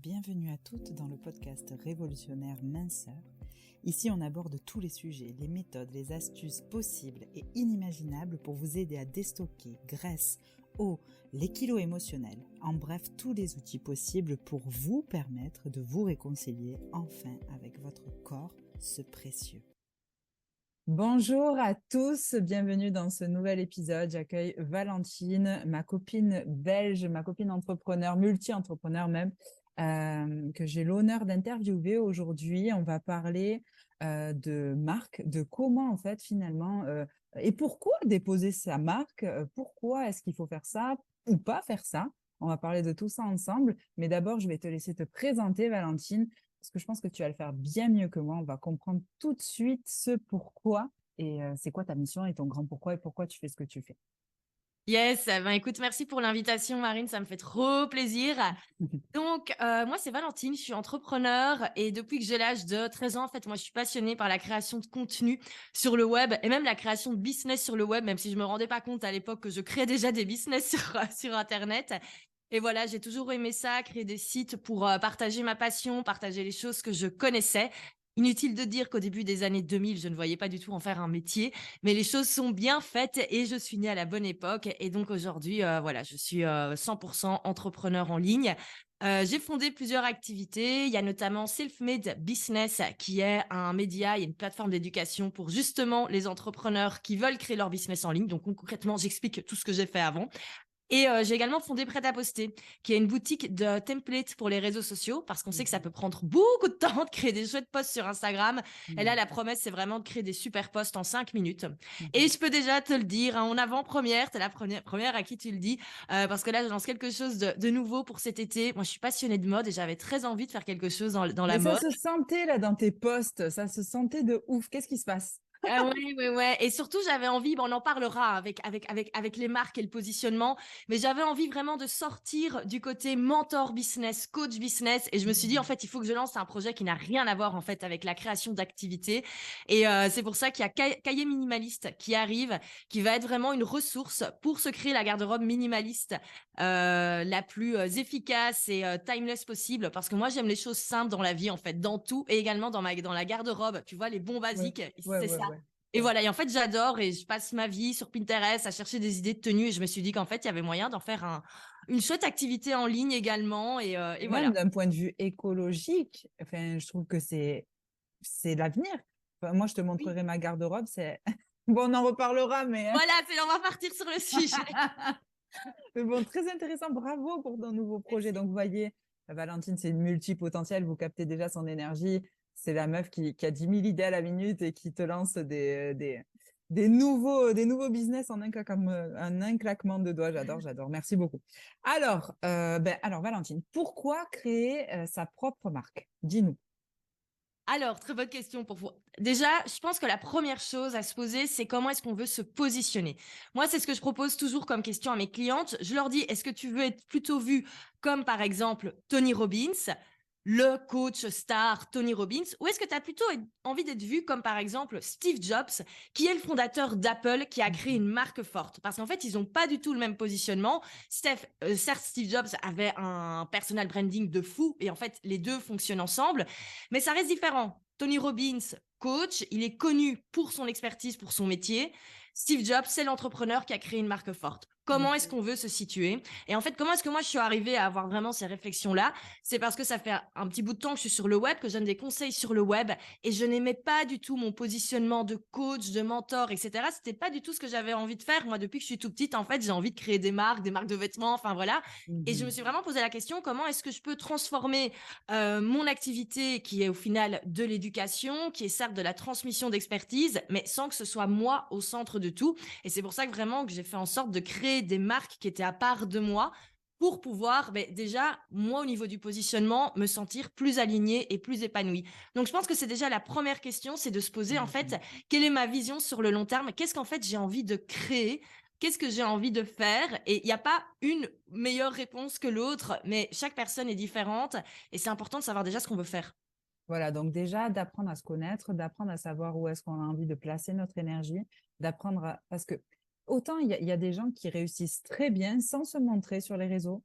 Bienvenue à toutes dans le podcast révolutionnaire Minceur. Ici, on aborde tous les sujets, les méthodes, les astuces possibles et inimaginables pour vous aider à déstocker graisse, eau, les kilos émotionnels. En bref, tous les outils possibles pour vous permettre de vous réconcilier enfin avec votre corps, ce précieux. Bonjour à tous, bienvenue dans ce nouvel épisode. J'accueille Valentine, ma copine belge, ma copine entrepreneur, multi-entrepreneur même, que j'ai l'honneur d'interviewer aujourd'hui. On va parler de marque, de comment en fait finalement et pourquoi déposer sa marque, pourquoi est-ce qu'il faut faire ça ou pas faire ça. On va parler de tout ça ensemble, mais d'abord je vais te laisser te présenter, Valentine, parce que je pense que tu vas le faire bien mieux que moi. On va comprendre tout de suite ce pourquoi et c'est quoi ta mission et ton grand pourquoi et pourquoi tu fais ce que tu fais. Yes, ben écoute, merci pour l'invitation, Marine, ça me fait trop plaisir. Donc, moi, c'est Valentine, je suis entrepreneur et depuis que j'ai l'âge de 13 ans, en fait, moi, je suis passionnée par la création de contenu sur le web et même la création de business sur le web, même si je me rendais pas compte à l'époque que je créais déjà des business sur Internet. Et voilà, j'ai toujours aimé ça, créer des sites pour partager ma passion, partager les choses que je connaissais. Inutile de dire qu'au début des années 2000, je ne voyais pas du tout en faire un métier, mais les choses sont bien faites et je suis née à la bonne époque. Et donc aujourd'hui, voilà, je suis 100% entrepreneur en ligne. J'ai fondé plusieurs activités. Il y a notamment Self-Made Business, qui est un média et une plateforme d'éducation pour justement les entrepreneurs qui veulent créer leur business en ligne. Donc concrètement, j'explique tout ce que j'ai fait avant. Et j'ai également fondé Prêt-à-Poster, qui est une boutique de templates pour les réseaux sociaux, parce qu'on sait que ça peut prendre beaucoup de temps de créer des chouettes posts sur Instagram. Et là, la promesse, c'est vraiment de créer des super posts en 5 minutes. Et je peux déjà te le dire, hein, en avant-première, t'es la première à qui tu le dis, parce que là, je lance quelque chose de nouveau pour cet été. Moi, je suis passionnée de mode et j'avais très envie de faire quelque chose dans la Mais ça mode. se sentait là dans tes posts, ça se sentait de ouf. Qu'est-ce qui se passe? Ah ouais, ouais, ouais. Et surtout, j'avais envie, on en parlera avec les marques et le positionnement, mais j'avais envie vraiment de sortir du côté mentor business, coach business. Et je me suis dit, en fait, il faut que je lance un projet qui n'a rien à voir, en fait, avec la création d'activités. Et c'est pour ça qu'il y a Cahier Minimaliste qui arrive, qui va être vraiment une ressource pour se créer la garde-robe minimaliste la plus efficace et timeless possible. Parce que moi, j'aime les choses simples dans la vie, en fait, dans tout et également dans la garde-robe. Tu vois, les bons Ouais, basiques, ouais, c'est ouais, ça. ouais. Et voilà, et en fait, j'adore et je passe ma vie sur Pinterest à chercher des idées de tenue et je me suis dit qu'en fait, il y avait moyen d'en faire une chouette activité en ligne également et Et même voilà. d'un point de vue écologique, enfin, je trouve que c'est l'avenir. Enfin, moi, je te Oui. montrerai ma garde-robe. C'est bon, on en reparlera, mais Voilà, on va partir sur le sujet. mais bon, très intéressant. Bravo pour ton nouveau projet. Merci. Donc, vous voyez, Valentine, c'est une multipotentielle. Vous captez déjà son énergie. C'est la meuf qui a 10 000 idées à la minute et qui te lance des nouveaux business en un claquement de doigts. J'adore, j'adore. Merci beaucoup. Alors, Valentine, pourquoi créer sa propre marque? Dis-nous. Alors, très bonne question pour vous. Déjà, je pense que la première chose à se poser, c'est comment est-ce qu'on veut se positionner. Moi, c'est ce que je propose toujours comme question à mes clientes. Je leur dis, est-ce que tu veux être plutôt vu comme, par exemple, Tony Robbins, le coach star Tony Robbins, ou est-ce que tu as plutôt envie d'être vu comme, par exemple, Steve Jobs, qui est le fondateur d'Apple, qui a créé Mhm. une marque forte? Parce qu'en fait, ils n'ont pas du tout le même positionnement. Certes, Steve Jobs avait un personal branding de fou, et en fait, les deux fonctionnent ensemble. Mais ça reste différent. Tony Robbins, coach, il est connu pour son expertise, pour son métier. Steve Jobs, c'est l'entrepreneur qui a créé une marque forte. Comment est-ce qu'on veut se situer? Et en fait, comment est-ce que moi, je suis arrivée à avoir vraiment ces réflexions-là? C'est parce que ça fait un petit bout de temps que je suis sur le web, que je donne des conseils sur le web, et je n'aimais pas du tout mon positionnement de coach, de mentor, etc. C'était pas du tout ce que j'avais envie de faire. Moi, depuis que je suis tout petite, en fait, j'ai envie de créer des marques de vêtements, enfin voilà. Et je me Mhm. suis vraiment posé la question, comment est-ce que je peux transformer mon activité qui est au final de l'éducation, qui est certes de la transmission d'expertise, mais sans que ce soit moi au centre de tout. Et c'est pour ça que vraiment que j'ai fait en sorte de créer des marques qui étaient à part de moi pour pouvoir déjà, moi au niveau du positionnement, me sentir plus alignée et plus épanouie. Donc je pense que c'est déjà la première question, c'est de se poser en fait, Mhm. quelle est ma vision sur le long terme? Qu'est-ce qu'en fait j'ai envie de créer? Qu'est-ce que j'ai envie de faire? Et il n'y a pas une meilleure réponse que l'autre, mais chaque personne est différente et c'est important de savoir déjà ce qu'on veut faire. Voilà, donc déjà d'apprendre à se connaître, d'apprendre à savoir où est-ce qu'on a envie de placer notre énergie, parce que autant il y a des gens qui réussissent très bien sans se montrer sur les réseaux,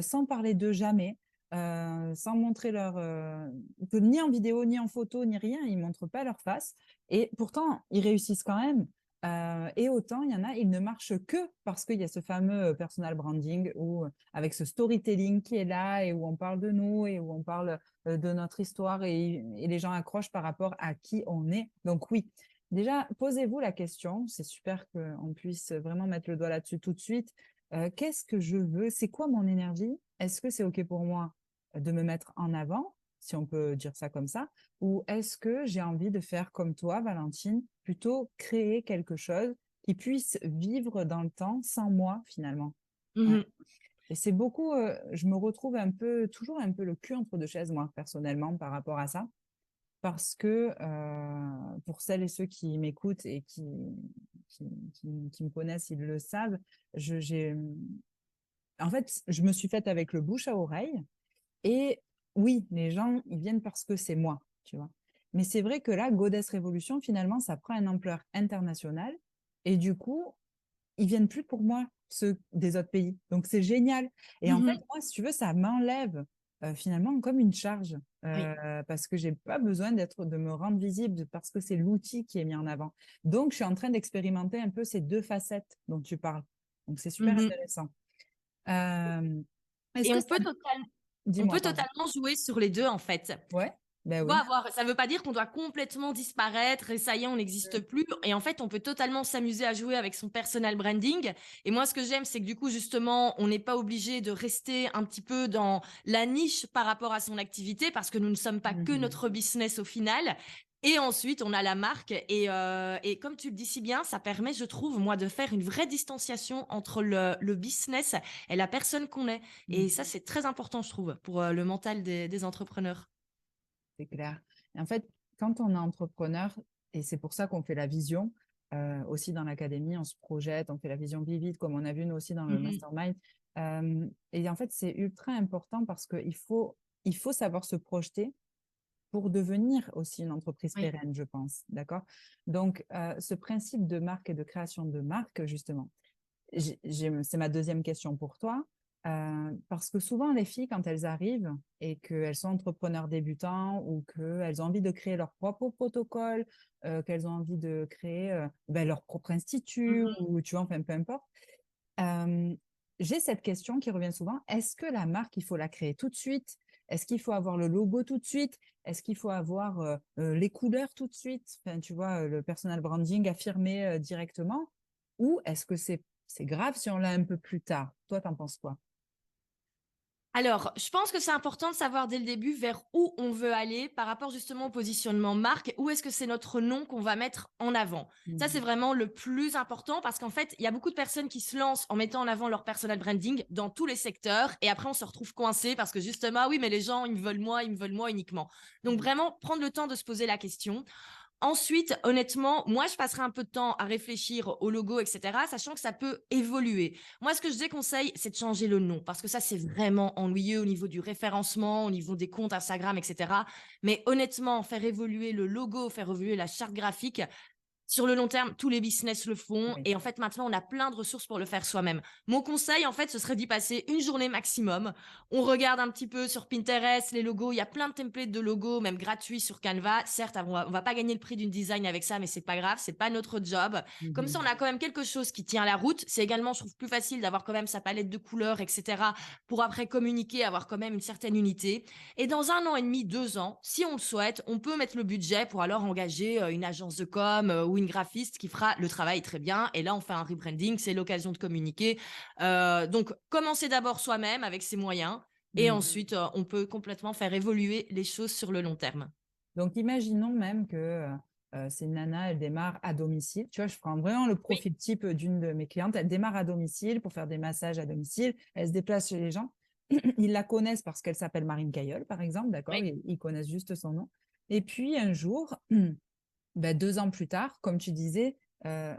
sans parler d'eux jamais, sans montrer que ni en vidéo, ni en photo, ni rien, ils montrent pas leur face. Et pourtant, ils réussissent quand même. Et autant, il y en a, ils ne marchent que parce qu'il y a ce fameux personal branding où, avec ce storytelling qui est là et où on parle de nous et où on parle de notre histoire et les gens accrochent par rapport à qui on est. Donc oui, déjà, posez-vous la question. C'est super qu'on puisse vraiment mettre le doigt là-dessus tout de suite. Qu'est-ce que je veux? C'est quoi mon énergie? Est-ce que c'est OK pour moi de me mettre en avant, si on peut dire ça comme ça, ou est-ce que j'ai envie de faire comme toi, Valentine, plutôt créer quelque chose qui puisse vivre dans le temps sans moi, finalement? Ouais. Mhm. Et c'est beaucoup, je me retrouve toujours un peu le cul entre deux chaises, moi, personnellement, par rapport à ça. Parce que pour celles et ceux qui m'écoutent et qui me connaissent, ils le savent, en fait, je me suis faite avec le bouche à oreille. Et oui, les gens, ils viennent parce que c'est moi, tu vois. Mais c'est vrai que là, Goddess Révolution, finalement, ça prend une ampleur internationale. Et du coup, ils viennent plus pour moi, ceux des autres pays. Donc, c'est génial. Et en fait, Mhm. moi, si tu veux, ça m'enlève finalement comme une charge Oui. parce que j'ai pas besoin de me rendre visible parce que c'est l'outil qui est mis en avant. Donc, je suis en train d'expérimenter un peu ces deux facettes dont tu parles. Donc, c'est super Mhm. intéressant. Euh, Est-ce Et que ça... on Dis-moi, peut pardon. totalement jouer sur les deux, en fait. Ouais, ben Tu vois, oui. ça veut pas dire qu'on doit complètement disparaître et ça y est, on n'existe plus. Et en fait, on peut totalement s'amuser à jouer avec son personal branding. Et moi, ce que j'aime, c'est que du coup, justement, on n'est pas obligé de rester un petit peu dans la niche par rapport à son activité parce que nous ne sommes pas que Mhm. notre business au final. Et ensuite, on a la marque. Et comme tu le dis si bien, ça permet, je trouve, moi, de faire une vraie distanciation entre le business et la personne qu'on est. Et ça, Mhm. c'est très important, je trouve, pour le mental des entrepreneurs. C'est clair. Et en fait, quand on est entrepreneur, et c'est pour ça qu'on fait la vision, aussi dans l'académie, on se projette, on fait la vision vivide, comme on a vu nous aussi dans le Mhm. mastermind. Et en fait, c'est ultra important parce il faut savoir se projeter pour devenir aussi une entreprise Oui. pérenne, je pense. D'accord? Donc, ce principe de marque et de création de marque, justement, c'est ma deuxième question pour toi. Parce que souvent, les filles, quand elles arrivent et qu'elles sont entrepreneurs débutants ou qu'elles ont envie de créer leur propre protocole, qu'elles ont envie de créer leur propre institut Mhm. ou tu vois, enfin, peu importe, euh, j'ai cette question qui revient souvent. Est-ce que la marque, il faut la créer tout de suite? Est-ce qu'il faut avoir le logo tout de suite? Est-ce qu'il faut avoir les couleurs tout de suite? Enfin, tu vois, le personal branding affirmé directement? Ou est-ce que c'est grave si on l'a un peu plus tard? Toi, t'en penses quoi? Alors, je pense que c'est important de savoir dès le début vers où on veut aller par rapport justement au positionnement marque. Où est-ce que c'est notre nom qu'on va mettre en avant? Ça, c'est Mhm. vraiment le plus important parce qu'en fait, il y a beaucoup de personnes qui se lancent en mettant en avant leur personal branding dans tous les secteurs et après, on se retrouve coincé parce que justement, ah oui, mais les gens, ils me veulent moi uniquement. Donc, vraiment, prendre le temps de se poser la question. Ensuite, honnêtement, moi, je passerai un peu de temps à réfléchir au logo, etc., sachant que ça peut évoluer. Moi, ce que je déconseille, c'est de changer le nom, parce que ça, c'est vraiment ennuyeux au niveau du référencement, au niveau des comptes Instagram, etc. Mais honnêtement, faire évoluer le logo, faire évoluer la charte graphique, sur le long terme, tous les business le font. Oui. Et en fait, maintenant, on a plein de ressources pour le faire soi-même. Mon conseil, en fait, ce serait d'y passer une journée maximum. On regarde un petit peu sur Pinterest, les logos. Il y a plein de templates de logos, même gratuits sur Canva. Certes, on va pas gagner le prix d'une design avec ça, mais c'est pas grave. C'est pas notre job. Comme ça, Mhm. on a quand même quelque chose qui tient la route. C'est également, je trouve, plus facile d'avoir quand même sa palette de couleurs, etc. pour après communiquer, avoir quand même une certaine unité. Et dans 1 an et demi, 2 ans, si on le souhaite, on peut mettre le budget pour alors engager une agence de com ou une graphiste qui fera le travail très bien. Et là, on fait un rebranding, c'est l'occasion de communiquer. Donc, commencer d'abord soi-même avec ses moyens. Et Mhm. ensuite, on peut complètement faire évoluer les choses sur le long terme. Donc, imaginons même que c'est une nana, elle démarre à domicile. Tu vois, je prends vraiment le Oui. profil type d'une de mes clientes. Elle démarre à domicile pour faire des massages à domicile. Elle se déplace chez les gens. Ils la connaissent parce qu'elle s'appelle Marine Cailleul, par exemple, d'accord? Oui. Ils connaissent juste son nom. Et puis, un jour, 2 ans plus tard, comme tu disais,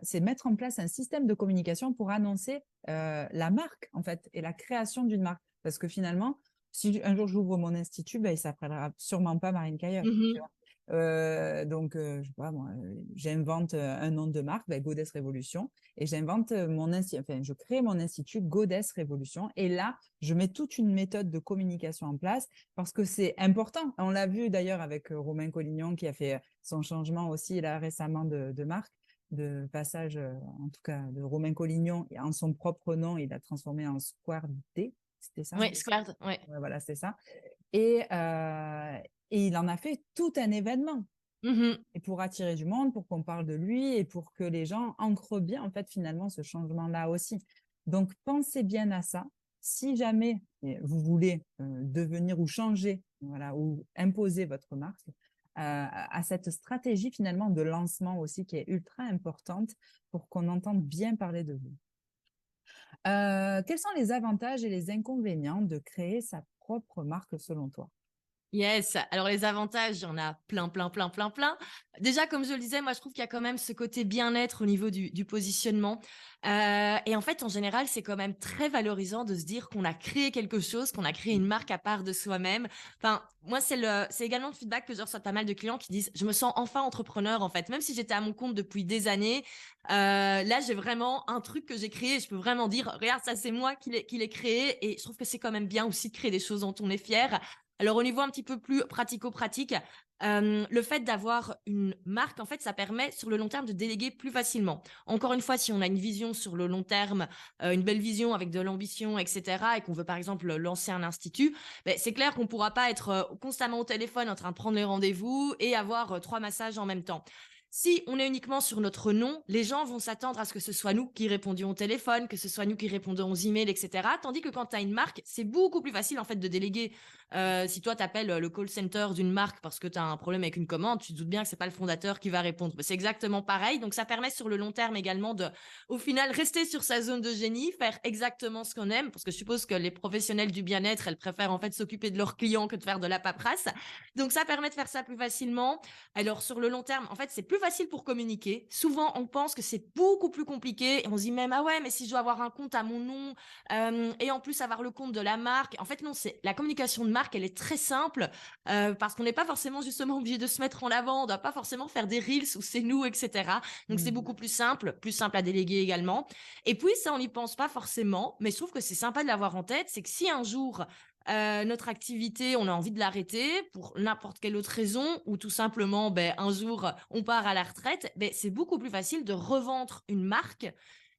c'est mettre en place un système de communication pour annoncer la marque, en fait, et la création d'une marque. Parce que finalement, si un jour j'ouvre mon institut, ben, il ne s'appellera sûrement pas Marine Cailleul. Tu Mhm. vois. Donc, je sais pas, moi, j'invente un nom de marque, Goddess Révolution, et j'invente je crée mon institut Goddess Révolution. Et là, je mets toute une méthode de communication en place parce que c'est important. On l'a vu d'ailleurs avec Romain Collignon qui a fait son changement aussi là récemment de marque, de passage, en tout cas, de Romain Collignon en son propre nom, il a transformé en Square D. C'était ça? Oui, Squared, ouais. Ouais, voilà, c'est ça. Et, euh, et il en a fait tout un événement. Mhm. Et pour attirer du monde, pour qu'on parle de lui et pour que les gens ancrent bien, en fait, finalement, ce changement-là aussi. Donc, pensez bien à ça. Si jamais vous voulez devenir ou changer, voilà, ou imposer votre marque, à cette stratégie finalement de lancement aussi qui est ultra importante pour qu'on entende bien parler de vous. Quels sont les avantages et les inconvénients de créer sa propre marque selon toi? Yes. Alors les avantages, il y en a plein, plein, plein, plein, plein. Déjà, comme je le disais, moi je trouve qu'il y a quand même ce côté bien-être au niveau du positionnement. Et en fait, en général, c'est quand même très valorisant de se dire qu'on a créé quelque chose, qu'on a créé une marque à part de soi-même. Enfin, moi, c'est également le feedback que je reçois de pas mal de clients qui disent, je me sens enfin entrepreneur en fait, même si j'étais à mon compte depuis des années. Là, j'ai vraiment un truc que j'ai créé. Je peux vraiment dire, regarde, ça c'est moi qui l'ai créé. Et je trouve que c'est quand même bien aussi de créer des choses dont on est fier. Alors au niveau un petit peu plus pratico-pratique, le fait d'avoir une marque, en fait, ça permet sur le long terme de déléguer plus facilement. Encore une fois, si on a une vision sur le long terme, une belle vision avec de l'ambition, etc., et qu'on veut par exemple lancer un institut, ben, c'est clair qu'on ne pourra pas être constamment au téléphone en train de prendre les rendez-vous et avoir 3 massages en même temps. Si on est uniquement sur notre nom, les gens vont s'attendre à ce que ce soit nous qui répondions au téléphone, que ce soit nous qui répondons aux emails, etc. Tandis que quand tu as une marque, c'est beaucoup plus facile en fait de déléguer. Si toi, tu appelles le call center d'une marque parce que tu as un problème avec une commande, tu te doutes bien que c'est pas le fondateur qui va répondre. C'est exactement pareil. Donc, ça permet sur le long terme également de, au final, rester sur sa zone de génie, faire exactement ce qu'on aime. Parce que je suppose que les professionnels du bien-être, elles préfèrent en fait s'occuper de leurs clients que de faire de la paperasse. Donc, ça permet de faire ça plus facilement. Alors, sur le long terme, en fait, c'est plus facile pour communiquer. Souvent, on pense que c'est beaucoup plus compliqué et on se dit même, ah ouais, mais si je dois avoir un compte à mon nom et en plus avoir le compte de la marque. En fait, non, c'est la communication de marque, elle est très simple parce qu'on n'est pas forcément justement obligé de se mettre en avant. On ne doit pas forcément faire des reels où c'est nous, etc. Donc, c'est beaucoup plus simple à déléguer également. Et puis, ça, on n'y pense pas forcément, mais je trouve que c'est sympa de l'avoir en tête. C'est que si un jour, notre activité, on a envie de l'arrêter pour n'importe quelle autre raison, ou tout simplement, ben, un jour, on part à la retraite, ben, c'est beaucoup plus facile de revendre une marque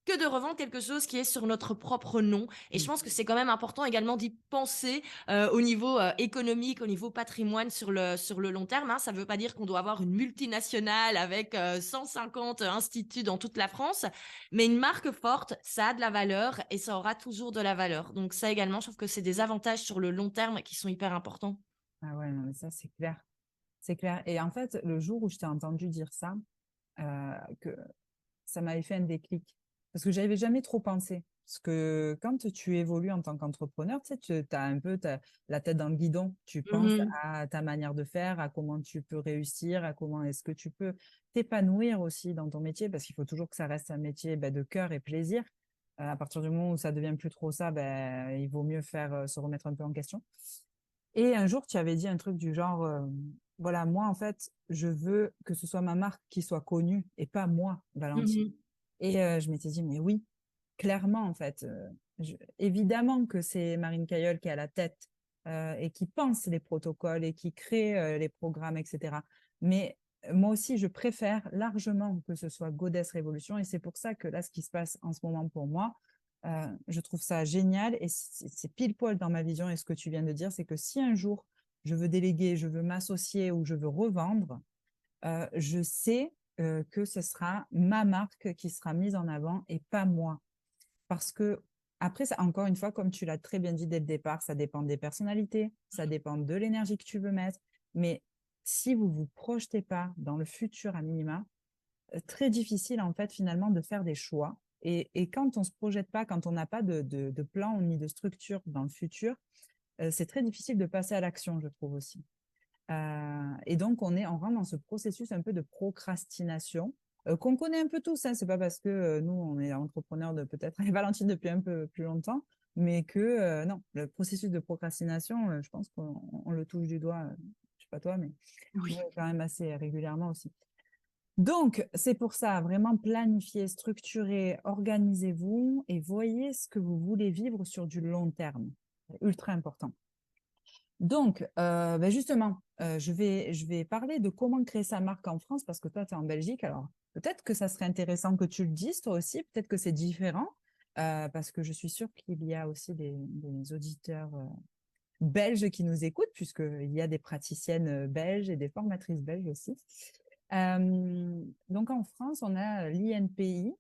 que de revendre quelque chose qui est sur notre propre nom. Et je pense que c'est quand même important également d'y penser au niveau économique, au niveau patrimoine sur le long terme. Hein. Ça ne veut pas dire qu'on doit avoir une multinationale avec 150 instituts dans toute la France, mais une marque forte, ça a de la valeur et ça aura toujours de la valeur. Donc ça également, je trouve que c'est des avantages sur le long terme qui sont hyper importants. Ah ouais, non, mais ça, c'est clair. C'est clair. Et en fait, le jour où je t'ai entendu dire ça, que ça m'avait fait un déclic. Parce que j'avais jamais trop pensé. Parce que quand tu évolues en tant qu'entrepreneur, tu sais, tu as un peu la tête dans le guidon. Tu penses Mhm. à ta manière de faire, à comment tu peux réussir, à comment est-ce que tu peux t'épanouir aussi dans ton métier, parce qu'il faut toujours que ça reste un métier de cœur et plaisir. À partir du moment où ça devient plus trop ça, il vaut mieux faire se remettre un peu en question. Et un jour, tu avais dit un truc du genre, voilà, moi, en fait, je veux que ce soit ma marque qui soit connue et pas moi, Valentine. Mhm. Et je m'étais dit, mais oui, clairement, en fait, évidemment que c'est Marine Cailleul qui est à la tête et qui pense les protocoles et qui crée les programmes, etc. Mais moi aussi, je préfère largement que ce soit Goddess Révolution. Et c'est pour ça que là, ce qui se passe en ce moment pour moi, je trouve ça génial et c'est pile poil dans ma vision. Et ce que tu viens de dire, c'est que si un jour je veux déléguer, je veux m'associer ou je veux revendre, je sais que ce sera ma marque qui sera mise en avant et pas moi. Parce que, après, ça, encore une fois, comme tu l'as très bien dit dès le départ, ça dépend des personnalités, ça dépend de l'énergie que tu veux mettre. Mais si vous ne vous projetez pas dans le futur à minima, très difficile en fait finalement de faire des choix. Et quand on ne se projette pas, quand on n'a pas de plan ni de structure dans le futur, c'est très difficile de passer à l'action, je trouve aussi. Et donc, on rentre dans ce processus un peu de procrastination qu'on connaît un peu tous. Hein. C'est pas parce que nous, on est entrepreneurs de peut-être Valentine depuis un peu plus longtemps, mais que non, le processus de procrastination, je pense qu'on le touche du doigt, je sais pas toi, mais Oui. moi, quand même assez régulièrement aussi. Donc, c'est pour ça, vraiment planifier, structurer, organisez-vous et voyez ce que vous voulez vivre sur du long terme. C'est ultra important. Donc, justement, je vais parler de comment créer sa marque en France parce que toi, tu es en Belgique. Alors, peut-être que ça serait intéressant que tu le dises toi aussi. Peut-être que c'est différent parce que je suis sûre qu'il y a aussi des auditeurs belges qui nous écoutent puisqu'il y a des praticiennes belges et des formatrices belges aussi. Donc, en France, on a l'INPI.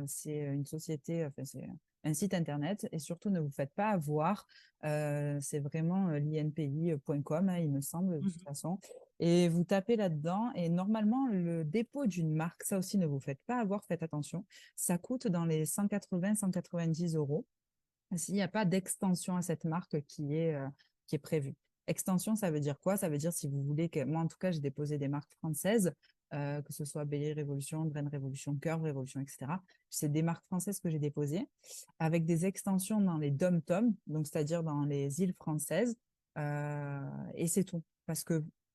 C'est une société, enfin, c'est un site internet et surtout ne vous faites pas avoir. C'est vraiment linpi.com, hein, il me semble, de toute Mhm. façon. Et vous tapez là-dedans et normalement, le dépôt d'une marque, ça aussi, ne vous faites pas avoir, faites attention. Ça coûte dans les 180-190 euros s'il n'y a pas d'extension à cette marque qui est prévue. Extension, ça veut dire quoi? Ça veut dire si vous voulez que, moi en tout cas, j'ai déposé des marques françaises, que ce soit Belly Révolution, Brain Révolution, Curve Révolution, etc. C'est des marques françaises que j'ai déposées avec des extensions dans les dom-tom, donc c'est-à-dire dans les îles françaises, et c'est tout.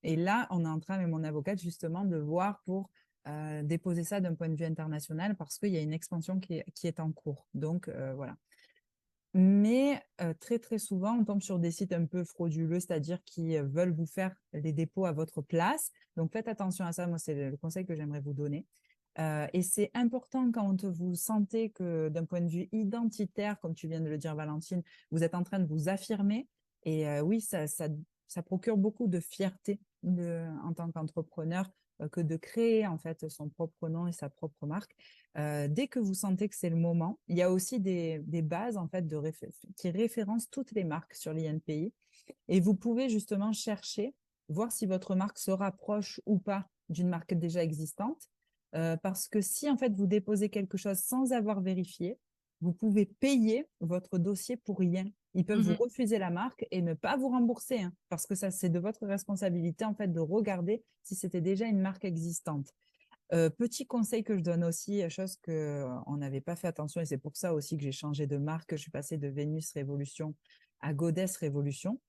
Et là, on est en train, avec mon avocate, justement, de voir pour déposer ça d'un point de vue international parce qu'il y a une expansion qui est en cours. Donc, voilà. Mais très, très souvent, on tombe sur des sites un peu frauduleux, c'est-à-dire qui veulent vous faire les dépôts à votre place. Donc, faites attention à ça. Moi, c'est le conseil que j'aimerais vous donner. Et c'est important quand vous sentez que d'un point de vue identitaire, comme tu viens de le dire, Valentine, vous êtes en train de vous affirmer. Et oui, ça procure beaucoup de fierté en tant qu'entrepreneur que de créer en fait son propre nom et sa propre marque. Dès que vous sentez que c'est le moment, il y a aussi des bases en fait qui référencent toutes les marques sur l'INPI et vous pouvez justement chercher, voir si votre marque se rapproche ou pas d'une marque déjà existante. Parce que si en fait vous déposez quelque chose sans avoir vérifié, vous pouvez payer votre dossier pour rien. Ils peuvent vous Mhm. refuser la marque et ne pas vous rembourser, hein, parce que ça, c'est de votre responsabilité en fait de regarder si c'était déjà une marque existante. Petit conseil que je donne aussi, chose que on n'avait pas fait attention et c'est pour ça aussi que j'ai changé de marque. Je suis passée de Vénus Révolution à Goddess Révolution.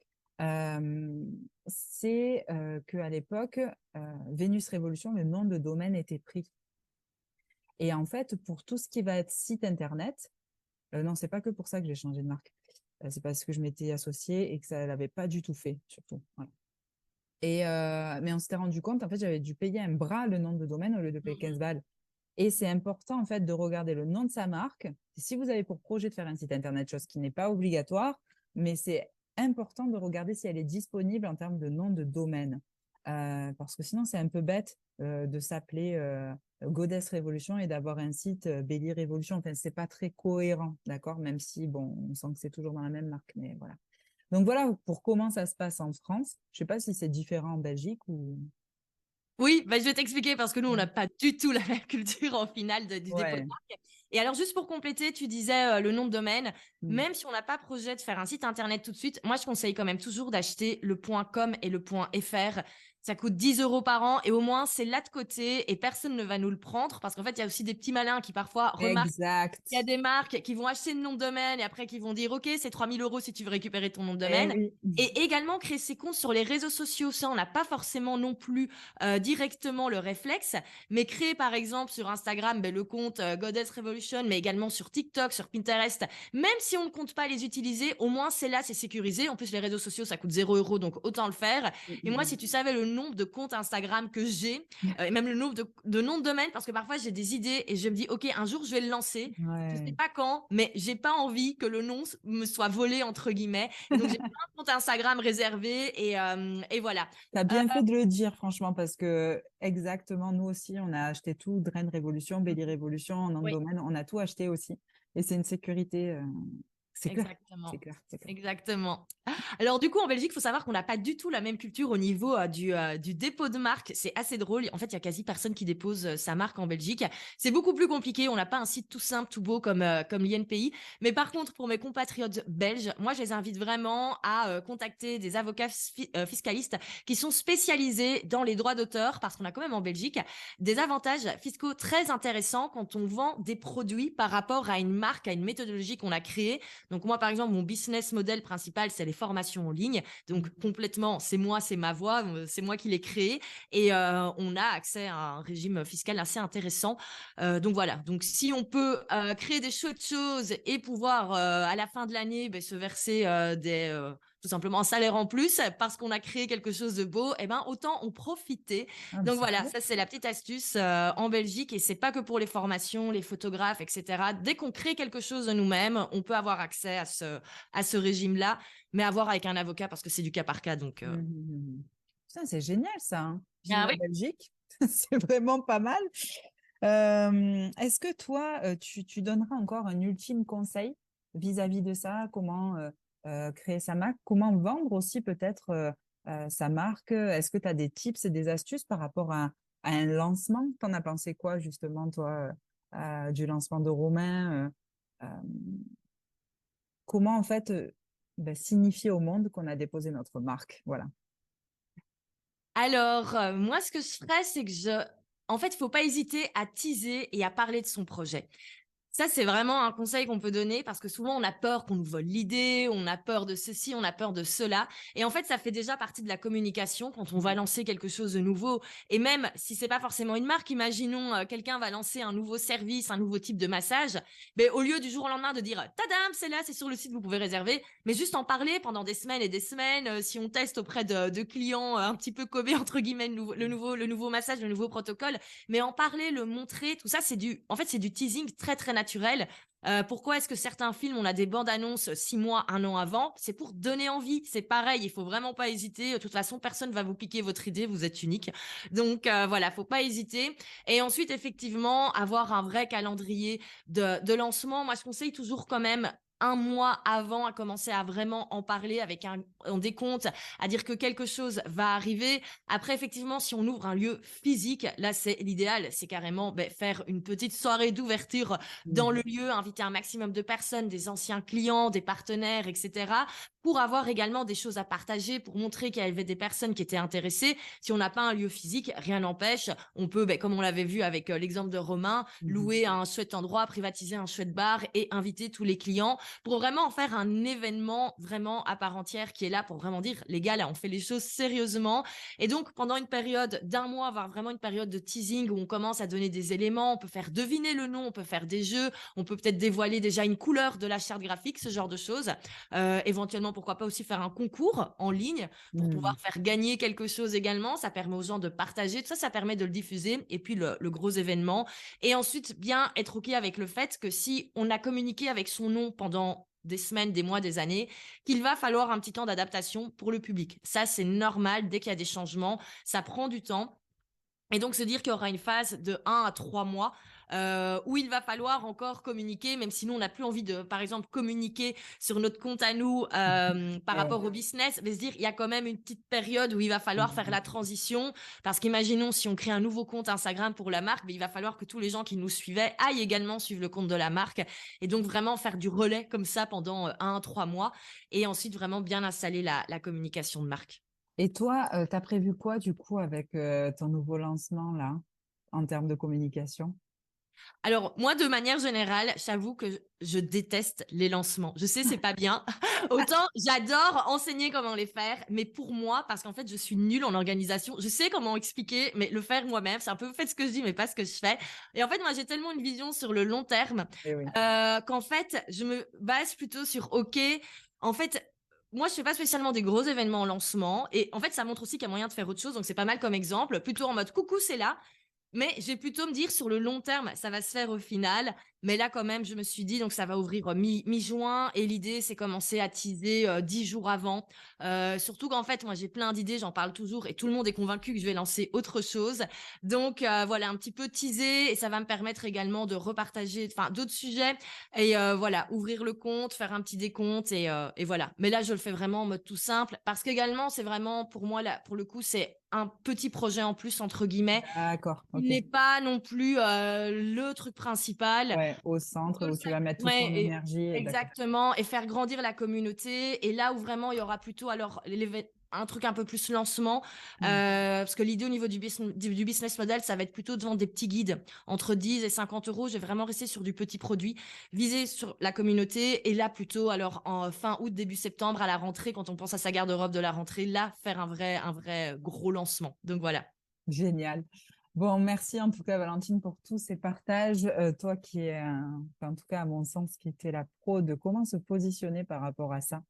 C'est qu'à l'époque, Vénus Révolution, le nom de domaine était pris. Et en fait, pour tout ce qui va être site internet, non, c'est pas que pour ça que j'ai changé de marque. C'est parce que je m'étais associée et que ça l'avait pas du tout fait, surtout. Voilà. Mais on s'était rendu compte, en fait, j'avais dû payer un bras le nom de domaine au lieu de payer 15 balles. Et c'est important, en fait, de regarder le nom de sa marque. Si vous avez pour projet de faire un site internet, chose qui n'est pas obligatoire, mais c'est important de regarder si elle est disponible en termes de nom de domaine. Parce que sinon, c'est un peu bête de s'appeler Goddess Révolution et d'avoir un site Belly Révolution. Enfin, c'est pas très cohérent, d'accord? Même si, bon, on sent que c'est toujours dans la même marque, mais voilà. Donc voilà pour comment ça se passe en France. Je sais pas si c'est différent en Belgique ou. Oui, bah, je vais t'expliquer parce que nous, on n'a pas du tout la même culture en finale du dépôt de Ouais. marque. Et alors, juste pour compléter, tu disais le nom de domaine. Mm. Même si on n'a pas projet de faire un site internet tout de suite, moi, je conseille quand même toujours d'acheter le .com et le .fr. Ça coûte 10 euros par an et au moins, c'est là de côté et personne ne va nous le prendre parce qu'en fait, il y a aussi des petits malins qui parfois remarquent. Il y a Exact. des marques qui vont acheter le nom de domaine et après qui vont dire OK, c'est 3 000 euros si tu veux récupérer ton nom de Eh domaine. oui. Et également créer ses comptes sur les réseaux sociaux. Ça, on n'a pas forcément non plus directement le réflexe, mais créer par exemple sur Instagram le compte Goddess Revolution, mais également sur TikTok, sur Pinterest, même si on ne compte pas les utiliser, au moins c'est là, c'est sécurisé. En plus, les réseaux sociaux, ça coûte 0 euros, donc autant le faire. Et moi, si tu savais le nombre de comptes Instagram que j'ai, et même le nombre de noms de domaine, parce que parfois j'ai des idées et je me dis, OK, un jour je vais le lancer. Je sais Ouais. pas quand, mais j'ai pas envie que le nom me soit volé entre guillemets. Et donc j'ai plein de comptes Instagram réservés et voilà. T'as Euh, bien fait de le dire, franchement, parce que exactement, nous aussi, on a acheté tout, Drain Révolution, Belly Révolution, nom de oui. domaine, on a tout acheté aussi. Et c'est une sécurité, c'est clair, c'est Exactement. clair, c'est clair. Exactement. Alors du coup, en Belgique, il faut savoir qu'on n'a pas du tout la même culture au niveau du dépôt de marque. C'est assez drôle. En fait, il y a quasi personne qui dépose sa marque en Belgique. C'est beaucoup plus compliqué. On n'a pas un site tout simple, tout beau comme l'INPI. Mais par contre, pour mes compatriotes belges, moi, je les invite vraiment à contacter des avocats fiscalistes qui sont spécialisés dans les droits d'auteur, parce qu'on a quand même en Belgique des avantages fiscaux très intéressants quand on vend des produits par rapport à une marque, à une méthodologie qu'on a créée. Donc moi, par exemple, mon business model principal, c'est les formations en ligne. Donc complètement, c'est moi, c'est ma voix, c'est moi qui l'ai créé. Et on a accès à un régime fiscal assez intéressant. Donc voilà, donc si on peut créer des chouettes choses et pouvoir à la fin de l'année se verser tout simplement un salaire en plus parce qu'on a créé quelque chose de beau, eh ben autant en profiter. Ah, mais Donc c'est voilà, cool. ça c'est la petite astuce en Belgique et c'est pas que pour les formations, les photographes, etc. Dès qu'on crée quelque chose de nous-mêmes, on peut avoir accès à ce régime-là, mais à voir avec un avocat parce que c'est du cas par cas. Donc Mhm, mhm. Putain, c'est génial ça, hein. ah Vivre en oui. Belgique, c'est vraiment pas mal. Est-ce que toi, tu donneras encore un ultime conseil vis-à-vis de ça? Comment créer sa marque? Comment vendre aussi peut-être sa marque? Est-ce que tu as des tips et des astuces par rapport à un lancement? T'en as pensé quoi justement, toi, du lancement de Romain? Euh, comment en fait signifier au monde qu'on a déposé notre marque? Voilà. Alors, moi, ce que je ferais, c'est que en fait, il faut pas hésiter à teaser et à parler de son projet. Ça, c'est vraiment un conseil qu'on peut donner parce que souvent, on a peur qu'on nous vole l'idée, on a peur de ceci, on a peur de cela. Et en fait, ça fait déjà partie de la communication quand on va lancer quelque chose de nouveau. Et même si c'est pas forcément une marque, imaginons quelqu'un va lancer un nouveau service, un nouveau type de massage. Ben, au lieu du jour au lendemain de dire tadam, c'est là, c'est sur le site, vous pouvez réserver, mais juste en parler pendant des semaines et des semaines. Si on teste auprès de clients un petit peu cobés, entre guillemets, le nouveau massage, le nouveau protocole, mais en parler, le montrer, tout ça, en fait, c'est du teasing très, très naturel. Pourquoi est-ce que certains films, on a des bandes annonces 6 mois, un an avant? C'est pour donner envie. C'est pareil, il faut vraiment pas hésiter. De toute façon, personne va vous piquer votre idée, vous êtes unique. Donc voilà, faut pas hésiter. Et ensuite, effectivement, avoir un vrai calendrier de lancement. Moi, je conseille toujours quand même un mois avant à commencer à vraiment en parler avec un décompte, à dire que quelque chose va arriver. Après, effectivement, si on ouvre un lieu physique, là, c'est l'idéal, c'est carrément faire une petite soirée d'ouverture dans le Mhm. lieu, inviter un maximum de personnes, des anciens clients, des partenaires, etc., pour avoir également des choses à partager, pour montrer qu'il y avait des personnes qui étaient intéressées. Si on n'a pas un lieu physique, rien n'empêche. On peut, comme on l'avait vu avec l'exemple de Romain, Mhm. louer un chouette endroit, privatiser un chouette bar et inviter tous les clients pour vraiment en faire un événement vraiment à part entière qui est là pour vraiment dire, les gars, là, on fait les choses sérieusement. Et donc, pendant une période d'un mois, avoir vraiment une période de teasing où on commence à donner des éléments, on peut faire deviner le nom, on peut faire des jeux, on peut peut-être dévoiler déjà une couleur de la charte graphique, ce genre de choses. Éventuellement, pourquoi pas aussi faire un concours en ligne pour pouvoir Mhm. faire gagner quelque chose également. Ça permet aux gens de partager. Tout ça, ça permet de le diffuser. Et puis, le gros événement. Et ensuite, bien être OK avec le fait que si on a communiqué avec son nom pendant des semaines, des mois, des années, qu'il va falloir un petit temps d'adaptation pour le public. Ça, c'est normal. Dès qu'il y a des changements, ça prend du temps. Et donc, se dire qu'il y aura une phase de 1 à 3 mois où il va falloir encore communiquer, même si nous, on n'a plus envie de, par exemple, communiquer sur notre compte à nous par Ouais. rapport au business, mais se dire il y a quand même une petite période où il va falloir faire Mhm. la transition. Parce qu'imaginons, si on crée un nouveau compte Instagram pour la marque, il va falloir que tous les gens qui nous suivaient aillent également suivre le compte de la marque. Et donc, vraiment faire du relais comme ça pendant 1 à 3 mois. Et ensuite, vraiment bien installer la communication de marque. Et toi, tu as prévu quoi du coup avec ton nouveau lancement là, en termes de communication? Alors, moi, de manière générale, j'avoue que je déteste les lancements. Je sais, c'est pas bien. Autant j'adore enseigner comment les faire, mais pour moi, parce qu'en fait, je suis nulle en organisation, je sais comment expliquer, mais le faire moi-même, c'est un peu faites ce que je dis, mais pas ce que je fais. Et en fait, moi, j'ai tellement une vision sur le long terme Eh oui. qu'en fait, je me base plutôt sur OK. En fait, moi, je fais pas spécialement des gros événements en lancement. Et en fait, ça montre aussi qu'il y a moyen de faire autre chose. Donc, c'est pas mal comme exemple. Plutôt en mode coucou, c'est là. Mais je vais plutôt me dire sur le long terme, ça va se faire au final. Mais là, quand même, je me suis dit, donc ça va ouvrir mi-juin. Et l'idée, c'est commencer à teaser 10 jours avant. Surtout qu'en fait, moi, j'ai plein d'idées, j'en parle toujours. Et tout le monde est convaincu que je vais lancer autre chose. Donc voilà, un petit peu teaser. Et ça va me permettre également de repartager d'autres sujets. Et voilà, ouvrir le compte, faire un petit décompte. Et voilà. Mais là, je le fais vraiment en mode tout simple. Parce qu'également, c'est vraiment, pour moi, là, pour le coup, c'est un petit projet en plus, entre guillemets. D'accord, Il ok. n'est pas non plus le truc principal. Ouais, au centre Je le où tu fais. vas mettre toute Ouais, ton énergie, d'accord. exactement. Et faire grandir la communauté. Et là où vraiment il y aura plutôt alors un truc un peu plus lancement, Mm. parce que l'idée au niveau du business model, ça va être plutôt de vendre des petits guides entre 10 et 50 euros. Je vais vraiment rester sur du petit produit, viser sur la communauté, et là plutôt, alors en fin août, début septembre, à la rentrée, quand on pense à sa garde-robe de la rentrée, là, faire un vrai gros lancement. Donc voilà. Génial. Bon, merci en tout cas, Valentine, pour tous ces partages. Toi qui es, enfin, en tout cas, à mon sens, qui était la pro de comment se positionner par rapport à ça,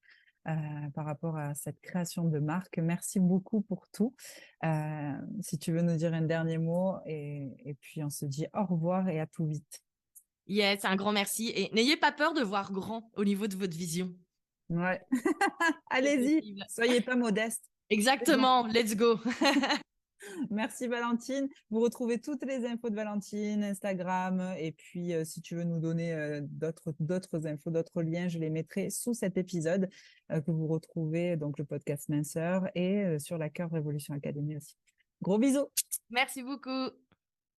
par rapport à cette création de marque. Merci beaucoup pour tout. Si tu veux nous dire un dernier mot, et puis on se dit au revoir et à tout vite. Yes, un grand merci. Et n'ayez pas peur de voir grand au niveau de votre vision. Ouais, C'est allez-y, possible. soyez pas modeste. C'est bon. Exactement, let's go. Merci Valentine. Vous retrouvez toutes les infos de Valentine, Instagram, et puis si tu veux nous donner d'autres infos, d'autres liens, je les mettrai sous cet épisode que vous retrouvez donc le podcast Minceur et sur la Cœur Révolution Academy aussi. Gros bisous. Merci beaucoup.